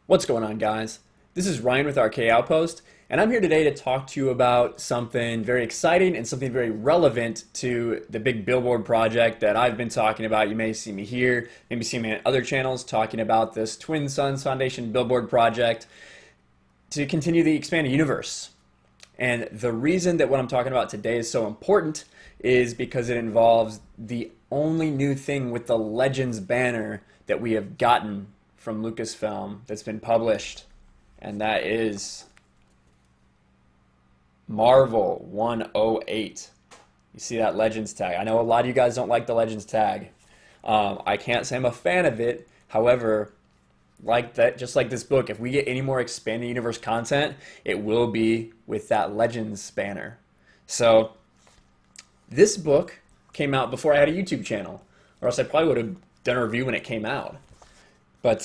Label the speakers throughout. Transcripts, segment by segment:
Speaker 1: What's going on, guys? This is Ryan with RK Outpost, and I'm here today to talk to you about something very exciting and something very relevant to the big billboard project that I've been talking about. You may see me here, maybe see me on other channels talking about this Twin Suns Foundation billboard project to continue the expanded universe. And the reason that what I'm talking about today is so important is because it involves the only new thing with the Legends banner that we have gotten from Lucasfilm that's been published, and that is Marvel 108. You see that Legends tag. I know a lot of you guys don't like the Legends tag. I can't say I'm a fan of it. However, like that, just like this book, if we get any more expanded universe content, it will be with that Legends banner. So this book came out before I had a YouTube channel, or else I probably would have done a review when it came out. But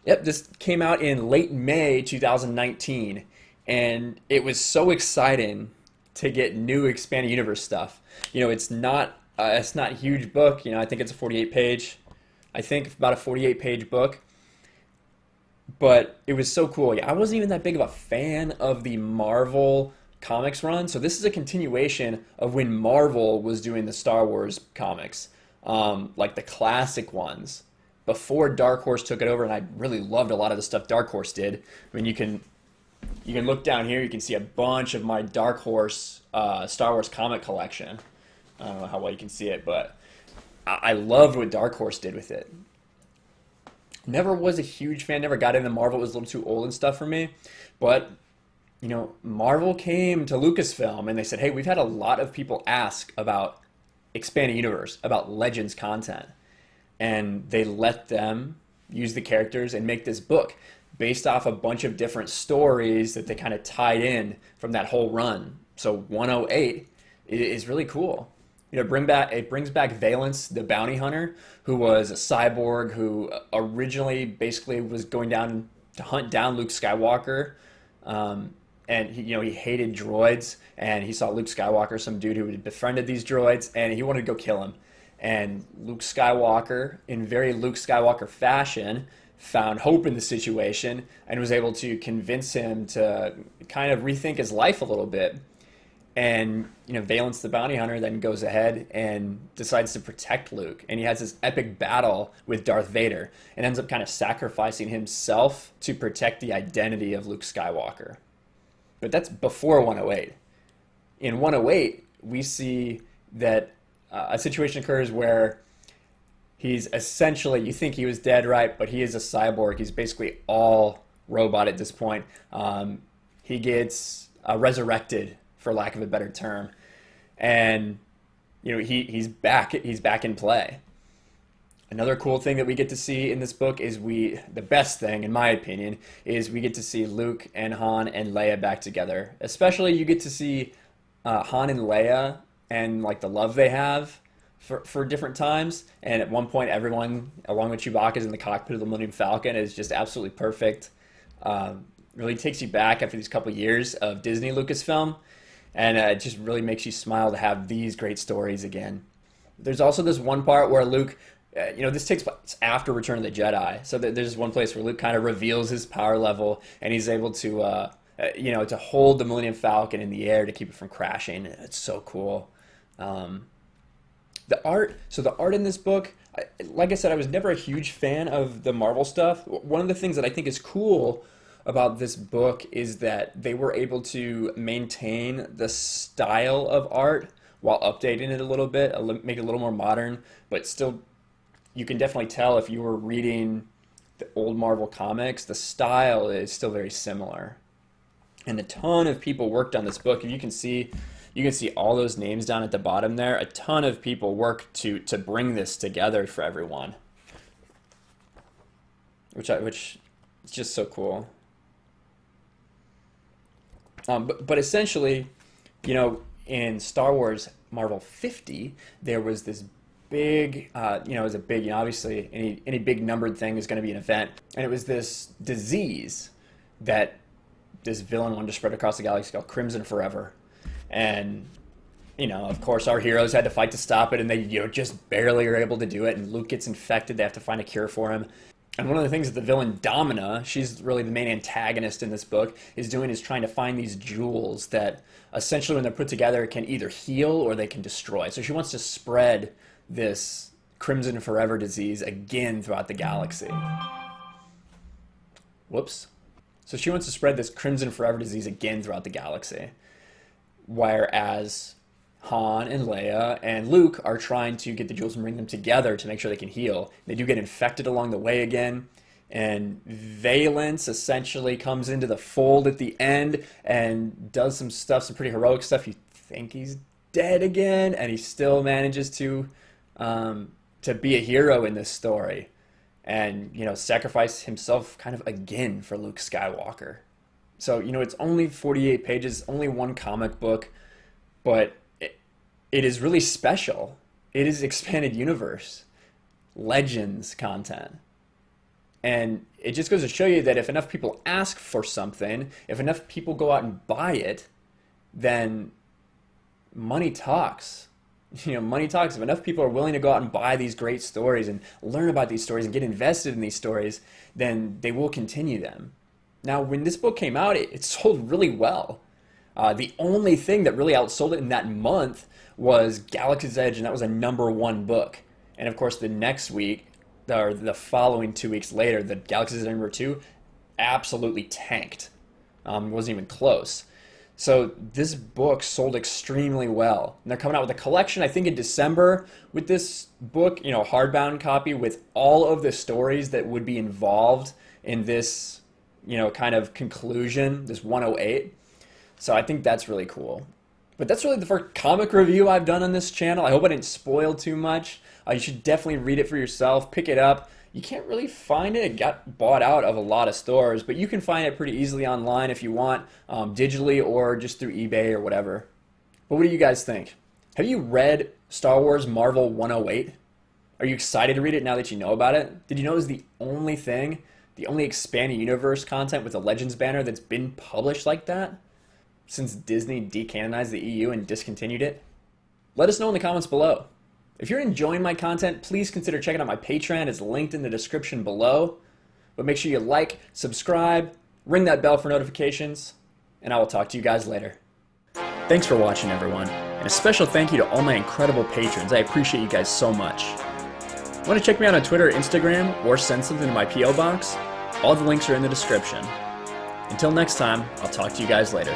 Speaker 1: yep, this came out in late May 2019, and it was so exciting to get new expanded universe stuff. You know, it's not a huge book. You know, I think it's a 48 page. I think about a 48 page book. But it was so cool. Yeah, I wasn't even that big of a fan of the Marvel comics run, so this is a continuation of when Marvel was doing the Star Wars comics, like the classic ones before Dark Horse took it over, and I really loved a lot of the stuff Dark Horse did. I mean, you can look down here, you can see a bunch of my Dark Horse Star Wars comic collection. I don't know how well you can see it, but I loved what Dark Horse did with it. Never was a huge fan, never got into Marvel. It was a little too old and stuff for me. But, you know, Marvel came to Lucasfilm and they said, hey, we've had a lot of people ask about expanded universe, about Legends content. And they let them use the characters and make this book based off a bunch of different stories that they kind of tied in from that whole run. So 108 is really cool. You know, it brings back Valence, the bounty hunter, who was a cyborg who originally basically was going down to hunt down Luke Skywalker, and he hated droids, and he saw Luke Skywalker, some dude who had befriended these droids, and he wanted to go kill him. And Luke Skywalker, in very Luke Skywalker fashion, found hope in the situation and was able to convince him to kind of rethink his life a little bit. And, you know, Valence the bounty hunter then goes ahead and decides to protect Luke. And he has this epic battle with Darth Vader and ends up kind of sacrificing himself to protect the identity of Luke Skywalker. But that's before 108. In 108, we see that a situation occurs where he's essentially, you think he was dead, right? But he is a cyborg. He's basically all robot at this point. He gets resurrected, for lack of a better term, and you know he's back in play. Another cool thing that we get to see in this book is the best thing in my opinion is we get to see Luke and Han and Leia back together. Especially you get to see Han and Leia and like the love they have for different times, and at one point everyone along with Chewbacca is in the cockpit of the Millennium Falcon. Is just absolutely perfect. Really takes you back after these couple years of Disney Lucasfilm. And it just really makes you smile to have these great stories again. There's also this one part where Luke, this takes place after Return of the Jedi. So there's one place where Luke kind of reveals his power level, and he's able to, to hold the Millennium Falcon in the air to keep it from crashing. It's so cool. The art in this book, like I said, I was never a huge fan of the Marvel stuff. One of the things that I think is cool about this book is that they were able to maintain the style of art while updating it a little bit, make it a little more modern, but still you can definitely tell if you were reading the old Marvel comics, the style is still very similar. And a ton of people worked on this book. And you can see all those names down at the bottom there. A ton of people worked to bring this together for everyone, which is just so cool. But essentially, you know, in Star Wars Marvel 50, there was this big, it was a big, obviously any big numbered thing is going to be an event. And it was this disease that this villain wanted to spread across the galaxy called Crimson Forever. And, of course, our heroes had to fight to stop it, and they, just barely are able to do it. And Luke gets infected. They have to find a cure for him. And one of the things that the villain Domina, she's really the main antagonist in this book, is doing is trying to find these jewels that essentially when they're put together can either heal or they can destroy. So she wants to spread this Crimson Forever disease again throughout the galaxy. Whoops. So she wants to spread this Crimson Forever disease again throughout the galaxy. Whereas Han and Leia and Luke are trying to get the jewels and bring them together to make sure they can heal. They do get infected along the way again, and Valence essentially comes into the fold at the end and does some stuff, some pretty heroic stuff. You think he's dead again, and he still manages to be a hero in this story, and sacrifice himself kind of again for Luke Skywalker. So it's only 48 pages, only one comic book, but it is really special. It is expanded universe, Legends content. And it just goes to show you that if enough people ask for something, if enough people go out and buy it, then money talks. Money talks. If enough people are willing to go out and buy these great stories and learn about these stories and get invested in these stories, then they will continue them. Now, when this book came out, it sold really well. The only thing that really outsold it in that month was Galaxy's Edge, and that was a #1 book. And of course, the next week, or the following 2 weeks later, the Galaxy's Edge #2 absolutely tanked. Wasn't even close. So this book sold extremely well. And they're coming out with a collection, I think in December, with this book, hardbound copy with all of the stories that would be involved in this, kind of conclusion, this 108. So I think that's really cool. But that's really the first comic review I've done on this channel. I hope I didn't spoil too much. You should definitely read it for yourself. Pick it up. You can't really find it. It got bought out of a lot of stores, but you can find it pretty easily online if you want, digitally or just through eBay or whatever. But what do you guys think? Have you read Star Wars Marvel 108? Are you excited to read it now that you know about it? Did you know it was the only expanded universe content with a Legends banner that's been published like that since Disney decanonized the EU and discontinued it? Let us know in the comments below. If you're enjoying my content, please consider checking out my Patreon. It's linked in the description below. But make sure you like, subscribe, ring that bell for notifications, and I will talk to you guys later. Thanks for watching, everyone, and a special thank you to all my incredible patrons. I appreciate you guys so much. Want to check me out on Twitter or Instagram, or send something to my P.O. box? All the links are in the description. Until next time, I'll talk to you guys later.